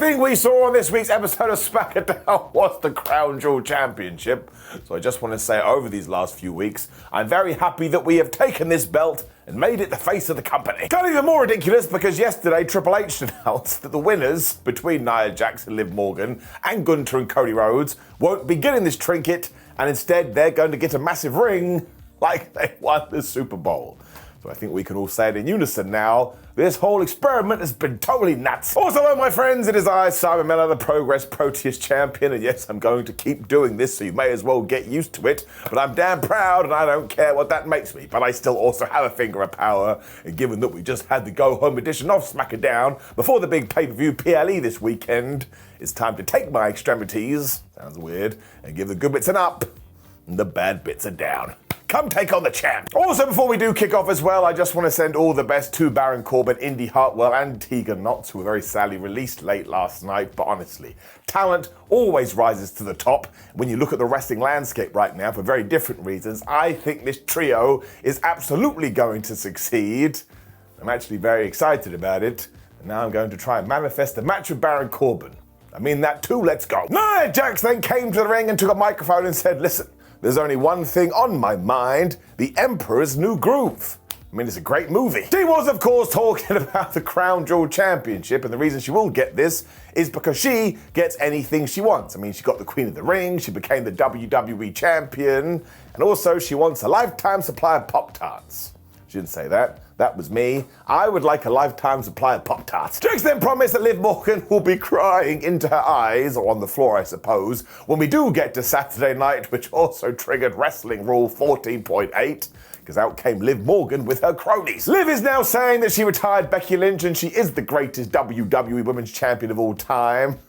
thing we saw on this week's episode of Smackdown was the Crown Jewel Championship. So I just want to say over these last few weeks, I'm very happy that we have taken this belt and made it the face of the company. Got even more ridiculous because yesterday Triple H announced that the winners between Nia Jax and Liv Morgan and Gunther and Cody Rhodes won't be getting this trinket, and instead they're going to get a massive ring like they won the Super Bowl. So I think we can all say it in unison now. This whole experiment has been totally nuts. Also, hello my friends, it is I, Simon Miller, the Progress Proteus Champion, and yes, I'm going to keep doing this, so you may as well get used to it, but I'm damn proud and I don't care what that makes me, but I still also have a finger of power, and given that we just had the go-home edition of Smackdown before the big pay-per-view PLE this weekend, it's time to take my extremities, sounds weird, and give the good bits an up, and the bad bits a down. Come take on the champ. Also, before we do kick off as well, I just want to send all the best to Baron Corbin, Indi, Hartwell, and Tegan Knox, who were very sadly released late last night. But honestly, talent always rises to the top. When you look at the wrestling landscape right now, for very different reasons, I think this trio is absolutely going to succeed. I'm actually very excited about it. And now I'm going to try and manifest a match with Baron Corbin. I mean that too, let's go. Nia Jax then came to the ring and took a microphone and said, listen, there's only one thing on my mind, The Emperor's New Groove. I mean, it's a great movie. She was, of course, talking about the Crown Jewel Championship, and the reason she will get this is because she gets anything she wants. I mean, she got the Queen of the Ring, she became the WWE Champion, and also she wants a lifetime supply of Pop-Tarts. She didn't say that. That was me. I would like a lifetime supply of Pop-Tarts. Jax then promised that Liv Morgan will be crying into her eyes, or on the floor I suppose, when we do get to Saturday night, which also triggered Wrestling Rule 14.8, because out came Liv Morgan with her cronies. Liv is now saying that she retired Becky Lynch and she is the greatest WWE Women's Champion of all time.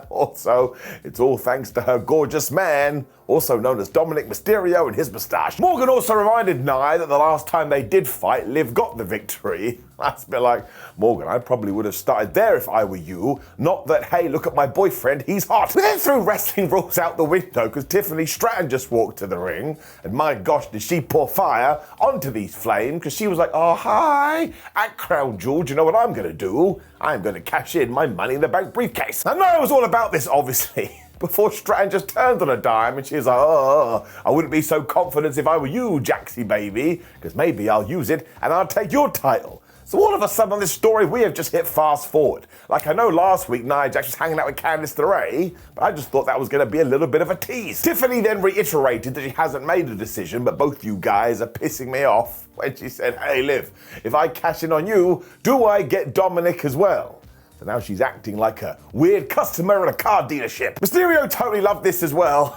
Also, it's all thanks to her gorgeous man, also known as Dominic Mysterio, and his moustache. Morgan also reminded Nia that the last time they did fight, Liv got the victory. That's a bit like, Morgan, I probably would have started there if I were you. Not that, hey, look at my boyfriend, he's hot. We then threw Wrestling Rules out the window because Tiffany Stratton just walked to the ring. And my gosh, did she pour fire onto these flames, because she was like, oh, hi, at Crown Jewel, do you know what I'm going to do? I'm going to cash in my Money in the Bank briefcase. And Nia was all about this, obviously. Before Stratton just turned on a dime and she's like, oh, I wouldn't be so confident if I were you, Jaxie baby, because maybe I'll use it and I'll take your title. So all of a sudden on this story, we have just hit fast forward. Like I know last week Nia Jax was hanging out with Candace LeRae, but I just thought that was going to be a little bit of a tease. Tiffany then reiterated that she hasn't made a decision, but both you guys are pissing me off when she said, hey Liv, if I cash in on you, do I get Dominic as well? So now she's acting like a weird customer at a car dealership. Mysterio totally loved this as well.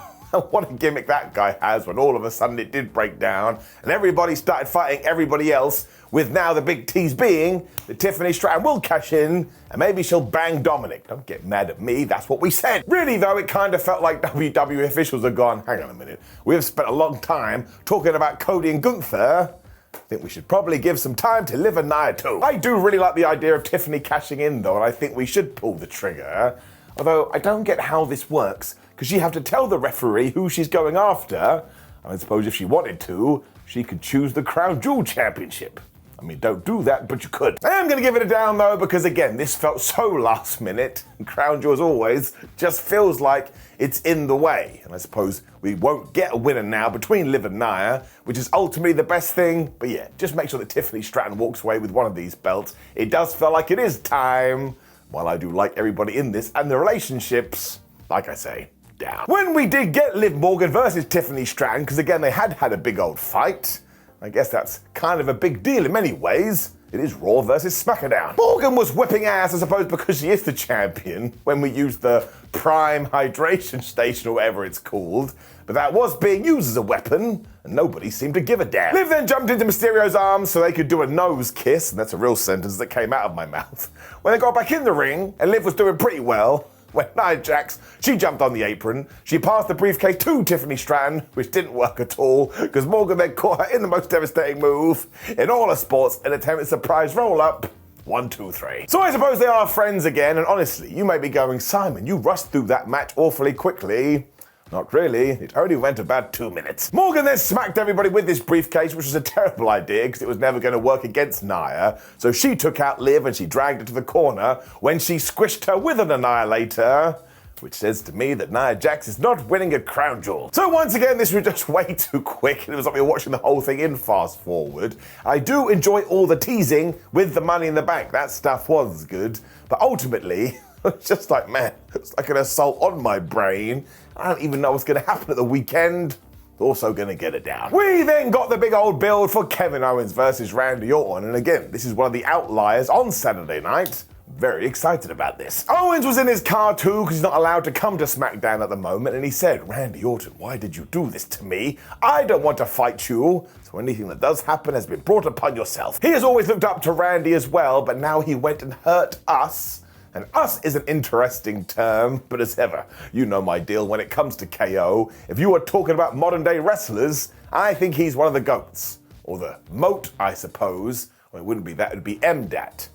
What a gimmick that guy has when all of a sudden it did break down and everybody started fighting everybody else, with now the big tease being that Tiffany Stratton will cash in and maybe she'll bang Dominic. Don't get mad at me, that's what we said. Really though, it kind of felt like WWE officials had gone, hang on a minute, we've spent a long time talking about Cody and Gunther. I think we should probably give some time to Liv and Nia too. I do really like the idea of Tiffany cashing in though, and I think we should pull the trigger. Although I don't get how this works, because you have to tell the referee who she's going after. I suppose if she wanted to, she could choose the Crown Jewel Championship. I mean, don't do that, but you could. I am going to give it a down though, because again, this felt so last minute. Crown Jewel, as always, just feels like it's in the way. And I suppose we won't get a winner now between Liv and Nia, which is ultimately the best thing. But yeah, just make sure that Tiffany Stratton walks away with one of these belts. It does feel like it is time. While I do like everybody in this and the relationships, like I say, down. When we did get Liv Morgan versus Tiffany Stratton, because again, they had a big old fight. I guess that's kind of a big deal in many ways. It is Raw versus Smackdown. Morgan was whipping ass, I suppose, because she is the champion, when we used the Prime Hydration Station or whatever it's called. But that was being used as a weapon, and nobody seemed to give a damn. Liv then jumped into Mysterio's arms so they could do a nose kiss, and that's a real sentence that came out of my mouth. When they got back in the ring, and Liv was doing pretty well, when Nia Jax, she jumped on the apron, she passed the briefcase to Tiffany Stratton, which didn't work at all, because Morgan then caught her in the most devastating move in all of sports, an attempted surprise roll-up. 1, 2, 3. So I suppose they are friends again, and honestly, you may be going, Simon, you rushed through that match awfully quickly. Not really, it only went about 2 minutes. Morgan then smacked everybody with this briefcase, which was a terrible idea because it was never going to work against Nia. So she took out Liv and she dragged her to the corner when she squished her with an annihilator, which says to me that Nia Jax is not winning a crown jewel. So once again, this was just way too quick, and it was like we were watching the whole thing in fast forward. I do enjoy all the teasing with the Money in the Bank. That stuff was good, but ultimately, it's just like, man, it's like an assault on my brain. I don't even know what's going to happen at the weekend. Also going to get it down. We then got the big old build for Kevin Owens versus Randy Orton, and again, this is one of the outliers on Saturday night. Very excited about this. Owens was in his car too because he's not allowed to come to SmackDown at the moment, and he said, "Randy Orton, why did you do this to me? I don't want to fight you, so anything that does happen has been brought upon yourself." He has always looked up to Randy as well, but now he went and hurt us. And us is an interesting term, but as ever, you know my deal when it comes to KO. If you are talking about modern day wrestlers, I think he's one of the GOATs. Or the MOAT, I suppose. Well, it wouldn't be that, it'd be MDAT.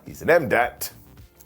He's an MDAT.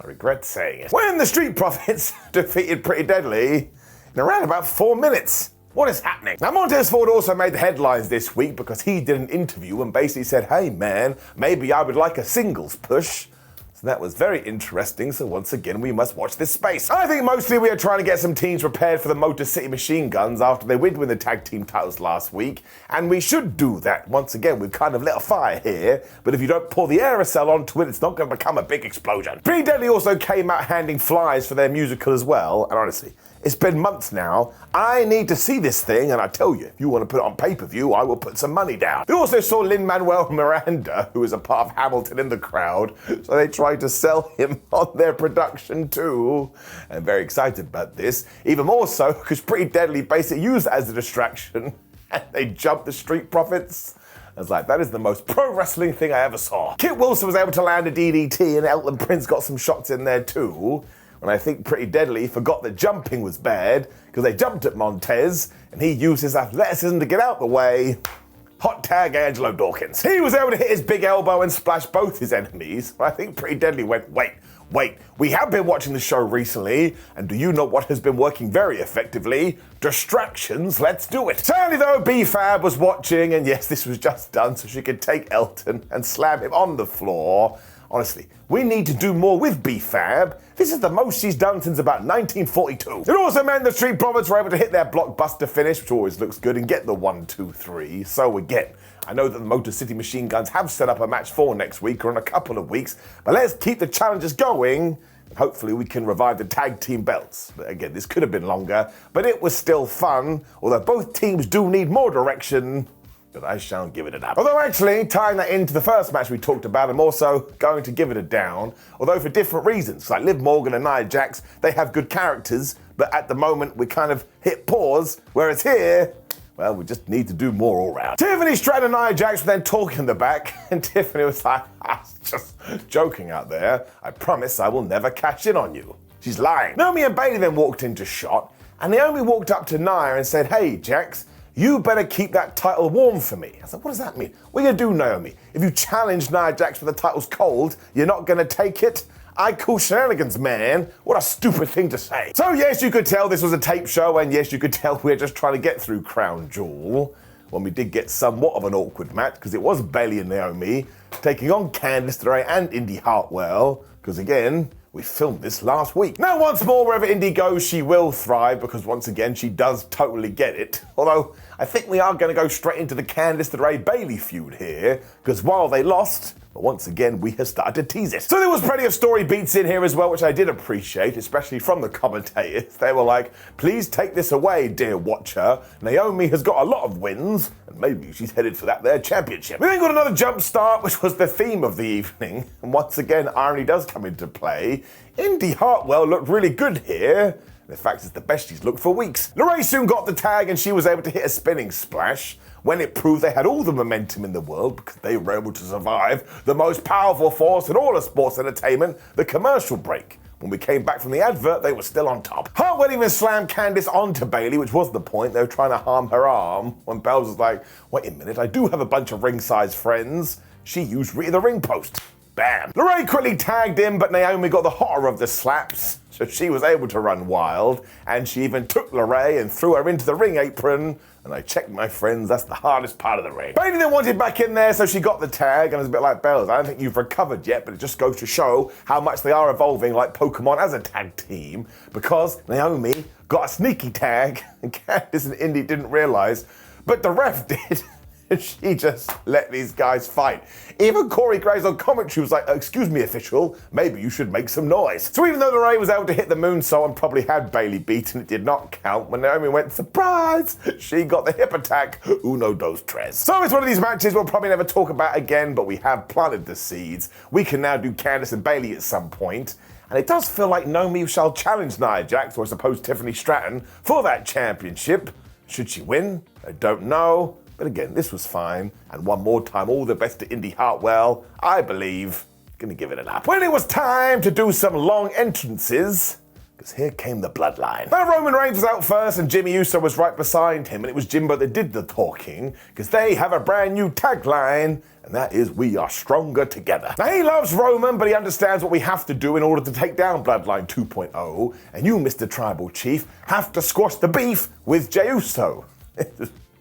I regret saying it. When the Street Profits defeated Pretty Deadly in around about 4 minutes. What is happening? Now, Montez Ford also made the headlines this week because he did an interview and basically said, "Hey man, maybe I would like a singles push." So that was very interesting, so once again we must watch this space. I think mostly we are trying to get some teams prepared for the Motor City Machine Guns after they did win the tag team titles last week, and we should do that. Once again, we've kind of lit a fire here, but if you don't pour the aerosol onto it, it's not going to become a big explosion. Pretty Deadly also came out handing flyers for their musical as well, and honestly, it's been months now. I need to see this thing, and I tell you, if you want to put it on pay-per-view, I will put some money down. We also saw Lin-Manuel Miranda, who is a part of Hamilton, in the crowd, so they tried to sell him on their production too. I'm very excited about this, even more so because Pretty Deadly basically used it as a distraction, and they jumped the Street Profits. I was like, that is the most pro wrestling thing I ever saw. Kit Wilson was able to land a DDT, and Elton Prince got some shots in there too. And I think Pretty Deadly forgot that jumping was bad because they jumped at Montez and he used his athleticism to get out the way. Hot tag Angelo Dawkins. He was able to hit his big elbow and splash both his enemies. But I think Pretty Deadly went, wait, we have been watching the show recently, and do you know what has been working very effectively? Distractions, let's do it. Sadly though, B-Fab was watching, and yes, this was just done so she could take Elton and slam him on the floor. Honestly, we need to do more with B-Fab. This is the most she's done since about 1942. It also meant the Street Profits were able to hit their blockbuster finish, which always looks good, and get the 1, 2, 3. So again, I know that the Motor City Machine Guns have set up a match for next week or in a couple of weeks, but let's keep the challenges going. Hopefully we can revive the tag team belts. But again, this could have been longer, but it was still fun, although both teams do need more direction. But I shan't give it a dab. Although actually, tying that into the first match we talked about, I'm also going to give it a down, although for different reasons. Like Liv Morgan and Nia Jax, they have good characters, but at the moment we kind of hit pause, whereas here, well, we just need to do more all round. Tiffany, Stratton and Nia Jax were then talking in the back, and Tiffany was like, I was just joking out there. I promise I will never cash in on you. She's lying. Naomi and Bayley then walked into shot, and Naomi walked up to Nia and said, "Hey, Jax, you better keep that title warm for me." I said, what does that mean? What are you gonna do, Naomi? If you challenge Nia Jax for the title's cold, you're not gonna take it? I call shenanigans, man. What a stupid thing to say. So yes, you could tell this was a tape show, and yes, you could tell we're just trying to get through Crown Jewel. When we did get somewhat of an awkward match, because it was Bayley and Naomi taking on Candace, LeRae and Indi Hartwell, because again, we filmed this last week. Now, once more, wherever Indi goes, she will thrive, because once again, she does totally get it. Although, I think we are going to go straight into the Candace LeRae Bayley feud here, because while they lost, but once again, we have started to tease it. So there was plenty of story beats in here as well, which I did appreciate, especially from the commentators. They were like, please take this away, dear watcher. Naomi has got a lot of wins, and maybe she's headed for that there championship. We then got another jump start, which was the theme of the evening. And once again, irony does come into play. Indi Hartwell looked really good here. In fact, it's the best she's looked for weeks. LeRae soon got the tag and she was able to hit a spinning splash when it proved they had all the momentum in the world because they were able to survive the most powerful force in all of sports entertainment, the commercial break. When we came back from the advert, they were still on top. Hartwell even slammed Candace onto Bayley, which was the point. They were trying to harm her arm when Bells was like, wait a minute, I do have a bunch of ring-sized friends. She used the ring post. Bam! LeRae quickly tagged in, but Naomi got the hotter of the slaps, so she was able to run wild, and she even took LeRae and threw her into the ring apron. And I checked, my friends, that's the hardest part of the ring. Bayley then wanted back in there, so she got the tag, and it was a bit like Bells. I don't think you've recovered yet, but it just goes to show how much they are evolving like Pokemon as a tag team, because Naomi got a sneaky tag, and Candace and Indi didn't realize, but the ref did. And she just let these guys fight. Even Corey Graves on commentary was like, excuse me, official, maybe you should make some noise. So even though LeRae was able to hit the moonsault and probably had Bayley beaten, it did not count. When Naomi went, surprise, she got the hip attack, uno dos tres. So it's one of these matches we'll probably never talk about again, but we have planted the seeds. We can now do Candace and Bayley at some point. And it does feel like Naomi shall challenge Nia Jax, or I suppose Tiffany Stratton, for that championship. Should she win? I don't know. But again, this was fine. And one more time, all the best to Indi Hartwell. I believe. Gonna give it an up. When it was time to do some long entrances, because here came the bloodline. Now Roman Reigns was out first and Jimmy Uso was right beside him, and it was Jimbo that did the talking, because they have a brand new tagline, and that is, we are stronger together. Now he loves Roman, but he understands what we have to do in order to take down Bloodline 2.0, and you, Mr. Tribal Chief, have to squash the beef with Jey Uso.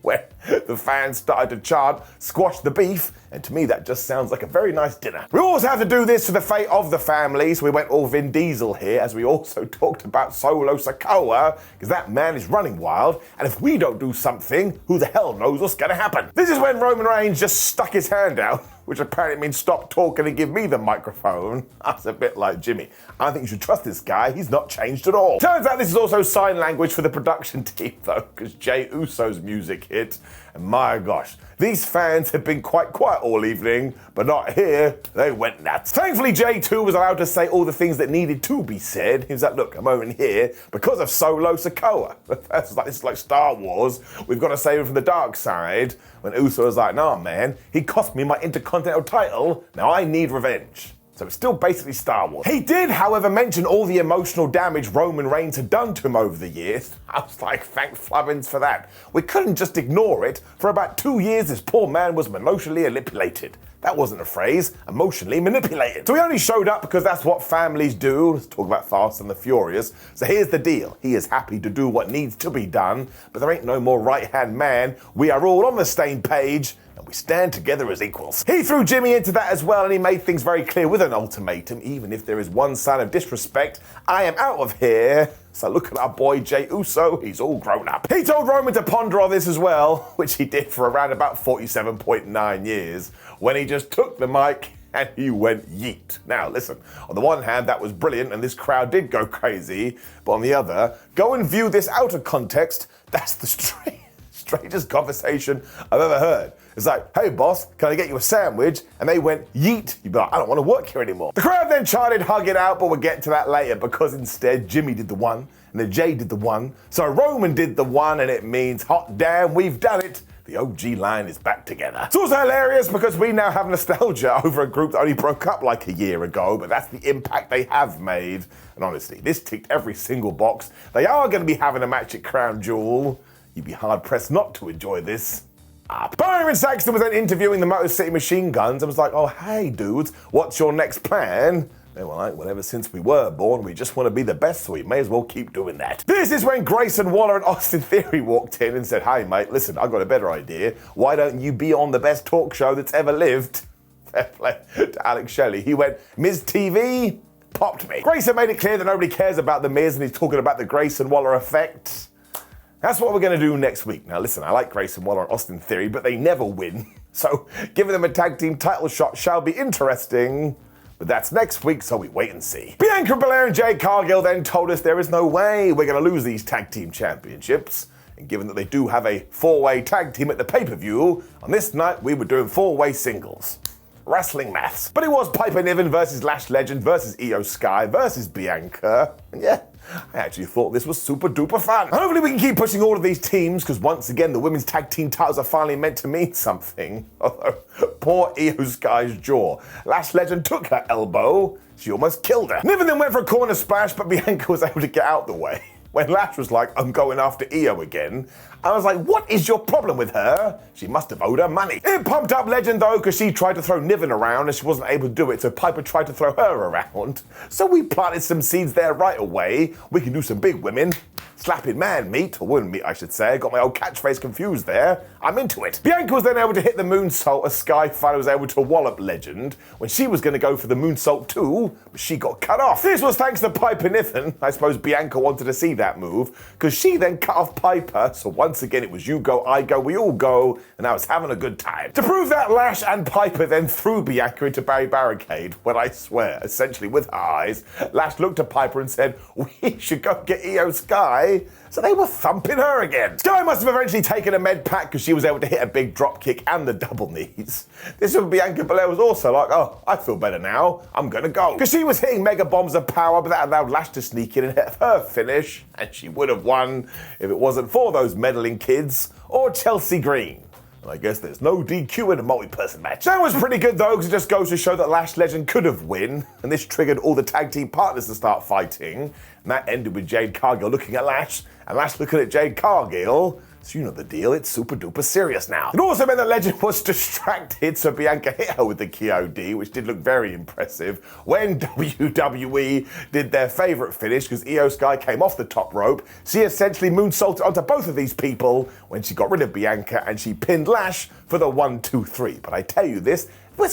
Where the fans started to chant, squash the beef, and to me that just sounds like a very nice dinner. We also have to do this for the fate of the family, so we went all Vin Diesel here, as we also talked about Solo Sikoa, because that man is running wild, and if we don't do something, who the hell knows what's gonna happen? This is when Roman Reigns just stuck his hand out, which apparently means stop talking and give me the microphone. That's a bit like Jimmy. I think you should trust this guy, he's not changed at all. Turns out this is also sign language for the production team though, because Jey Uso's music hit, and my gosh, these fans have been quite quiet all evening, but not here, they went nuts. Thankfully, Jey too was allowed to say all the things that needed to be said. He was like, look, I'm over here because of Solo Sikoa. This is like Star Wars, we've got to save him from the dark side. When Uso was like, nah man, he cost me my Intercontinental title, now I need revenge. So it's still basically Star Wars. He did, however, mention all the emotional damage Roman Reigns had done to him over the years. I was like, thank Flubbins for that. We couldn't just ignore it. For about 2 years, this poor man was emotionally manipulated. That wasn't a phrase, emotionally manipulated. So he only showed up because that's what families do. Let's talk about Fast and the Furious. So here's the deal. He is happy to do what needs to be done, but there ain't no more right-hand man. We are all on the same page, and we stand together as equals. He threw Jimmy into that as well, and he made things very clear with an ultimatum. Even if there is one sign of disrespect, I am out of here. So look at our boy Jey Uso, he's all grown up. He told Roman to ponder on this as well, which he did for around about 47.9 years, when he just took the mic and he went yeet. Now listen, on the one hand that was brilliant and this crowd did go crazy, but on the other, go and view this out of context, that's the strangest conversation I've ever heard. It's like, hey boss, can I get you a sandwich? And they went, yeet. You'd be like, I don't want to work here anymore. The crowd then chanted, hug it out, but we'll get to that later, because instead Jimmy did the one, and then Jey did the one, so Roman did the one, and it means, hot damn, we've done it. The OG line is back together. It's also hilarious because we now have nostalgia over a group that only broke up like a year ago, but that's the impact they have made. And honestly, this ticked every single box. They are going to be having a match at Crown Jewel. You'd be hard-pressed not to enjoy this. Byron Saxton was then interviewing the Motor City Machine Guns and was like, oh, hey, dudes, what's your next plan? They were like, well, ever since we were born, we just want to be the best, so we may as well keep doing that. This is when Grayson Waller and Austin Theory walked in and said, hey, mate, listen, I've got a better idea. Why don't you be on the best talk show that's ever lived? Fair play to Alex Shelley. He went, Miz TV, popped me. Grayson made it clear that nobody cares about the Miz, and he's talking about the Grayson Waller effect. That's what we're going to do next week. Now listen, I like Grayson Waller and Austin Theory, but they never win. So giving them a tag team title shot shall be interesting. But that's next week, so we wait and see. Bianca Belair and Jade Cargill then told us there is no way we're going to lose these tag team championships. And given that they do have a 4-way tag team at the pay-per-view, on this night we were doing 4-way singles. Wrestling maths. But it was Piper Niven versus Lash Legend versus Io Sky versus Bianca. And yeah, I actually thought this was super duper fun. Hopefully we can keep pushing all of these teams, because once again the women's tag team titles are finally meant to mean something. Although, poor Io Sky's jaw. Lash Legend took her elbow, she almost killed her. Niven then went for a corner splash, but Bianca was able to get out the way. when Lash was like, I'm going after Io again. I was like, what is your problem with her? She must have owed her money. It pumped up Legend though, because she tried to throw Niven around and she wasn't able to do it, so Piper tried to throw her around. So we planted some seeds there right away. We can do some big women. Slapping man meat, or woman meat I should say. Got my old catchphrase confused there. I'm into it. Bianca was then able to hit the moonsault as Sky finally was able to wallop Legend when she was going to go for the moonsault too, but she got cut off. This was thanks to Piper Niven. I suppose Bianca wanted to see that move, because she then cut off Piper, so once again it was you go, I go, we all go, and I was having a good time. To prove that, Lash and Piper then threw Bianca into barricade, when I swear, essentially with her eyes, Lash looked at Piper and said, we should go get Io Sky. So they were thumping her again. Sky must have eventually taken a med pack because she was able to hit a big drop kick and the double knees. This was Bianca Belair was also like, oh, I feel better now. I'm gonna go. Because she was hitting mega bombs of power, but that allowed Lash to sneak in and hit her finish, and she would have won if it wasn't for those meddling kids or Chelsea Green. And I guess there's no DQ in a multi-person match. That was pretty good though, because it just goes to show that Lash Legend could have won, and this triggered all the tag team partners to start fighting. And that ended with Jade Cargill looking at Lash, and Lash looking at Jade Cargill. So you know the deal, it's super duper serious now. It also meant that Legend was distracted, so Bianca hit her with the KOD, which did look very impressive, when WWE did their favourite finish, because Io Sky came off the top rope. She essentially moonsaulted onto both of these people when she got rid of Bianca, and she pinned Lash for the 1, 2, 3. But I tell you this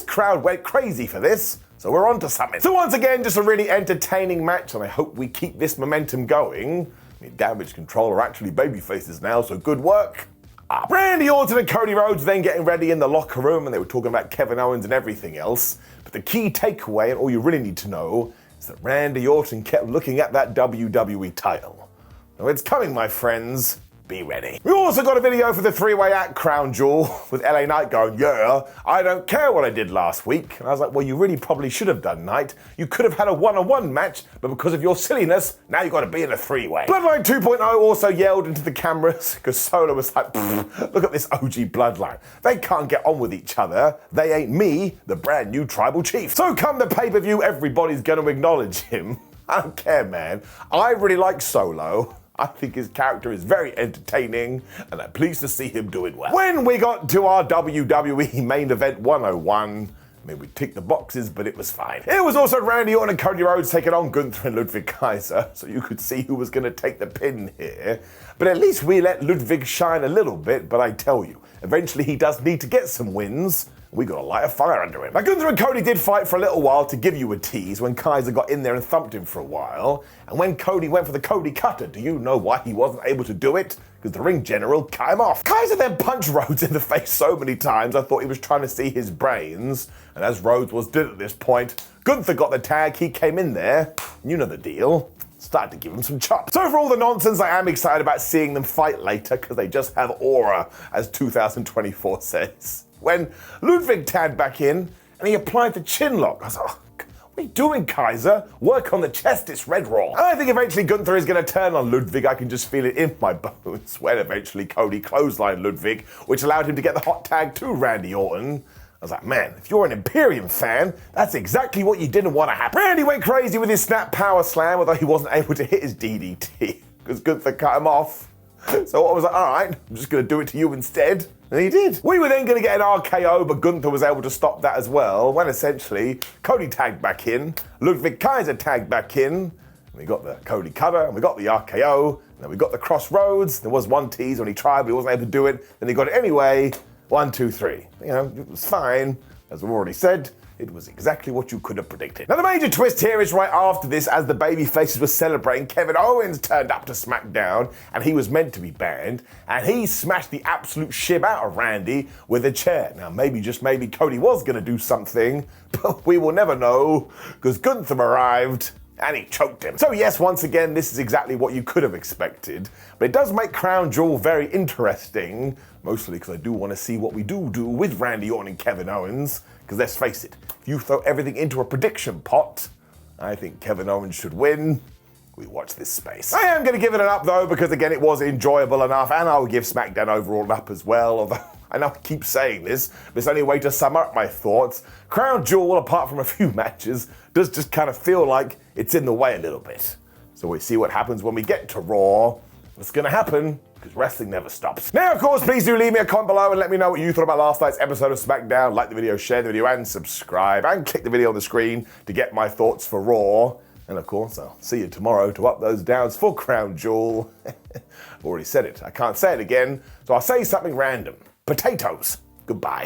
crowd went crazy for this. So we're on to something. So once again, just a really entertaining match, and I hope we keep this momentum going. I mean, Damage Control are actually babyfaces now, so good work. Randy Orton and Cody Rhodes then getting ready in the locker room, and they were talking about Kevin Owens and everything else. But the key takeaway, and all you really need to know, is that Randy Orton kept looking at that WWE title. Now it's coming, my friends. Be ready. We also got a video for the three-way at Crown Jewel with LA Knight going, yeah, I don't care what I did last week. And I was like, well, you really probably should have done, Knight. You could have had a one-on-one match, but because of your silliness, now you've got to be in a three-way. Bloodline 2.0 also yelled into the cameras because Solo was like, look at this OG Bloodline. They can't get on with each other. They ain't me, the brand new tribal chief. So come the pay-per-view, everybody's going to acknowledge him. I don't care, man. I really like Solo. I think his character is very entertaining, and I'm pleased to see him doing well. When we got to our WWE Main Event 101, I mean, we ticked the boxes, but it was fine. It was also Randy Orton and Cody Rhodes taking on Gunther and Ludwig Kaiser, so you could see who was going to take the pin here. But at least we let Ludwig shine a little bit, but I tell you, eventually he does need to get some wins. We got a light of fire under him. Now, Gunther and Cody did fight for a little while to give you a tease when Kaiser got in there and thumped him for a while. And when Cody went for the Cody cutter, do you know why he wasn't able to do it? Because the ring general cut him off. Kaiser then punched Rhodes in the face so many times I thought he was trying to see his brains. And as Rhodes was dead at this point, Gunther got the tag, he came in there. You know the deal. Started to give him some chops. So for all the nonsense, I am excited about seeing them fight later because they just have aura, as 2024 says. When Ludwig tagged back in and he applied the chin lock, I was like, oh, what are you doing, Kaiser? Work on the chest, it's red raw. And I think eventually Gunther is going to turn on Ludwig. I can just feel it in my bones. When eventually Cody clotheslined Ludwig, which allowed him to get the hot tag to Randy Orton. I was like, man, if you're an Imperium fan, that's exactly what you didn't want to happen. Randy went crazy with his snap power slam, although he wasn't able to hit his DDT because Gunther cut him off. So I was like, all right, I'm just going to do it to you instead. And he did. We were then going to get an RKO, but Gunther was able to stop that as well, when essentially Cody tagged back in, Ludwig Kaiser tagged back in, and we got the Cody cutter, and we got the RKO, and then we got the crossroads. There was one tease when he tried, but he wasn't able to do it. Then he got it anyway. 1, 2, 3. You know, it was fine. As we've already said, it was exactly what you could have predicted. Now the major twist here is right after this, as the babyfaces were celebrating, Kevin Owens turned up to SmackDown, and he was meant to be banned, and he smashed the absolute shit out of Randy with a chair. Now maybe, just maybe, Cody was going to do something, but we will never know, because Gunther arrived, and he choked him. So yes, once again, this is exactly what you could have expected, but it does make Crown Jewel very interesting, mostly because I do want to see what we do with Randy Orton and Kevin Owens, because let's face it, if you throw everything into a prediction pot, I think Kevin Owens should win. We watch this space. I am going to give it an up though, because again, it was enjoyable enough, and I'll give SmackDown overall an up as well, although I know I keep saying this, but it's the only way to sum up my thoughts. Crown Jewel, apart from a few matches, does just kind of feel like it's in the way a little bit. So we'll see what happens when we get to Raw. What's going to happen? Because wrestling never stops. Now, of course, please do leave me a comment below and let me know what you thought about last night's episode of SmackDown. Like the video, share the video, and subscribe. And click the video on the screen to get my thoughts for Raw. And of course, I'll see you tomorrow to up those downs for Crown Jewel. I've already said it. I can't say it again, so I'll say something random. Potatoes. Goodbye.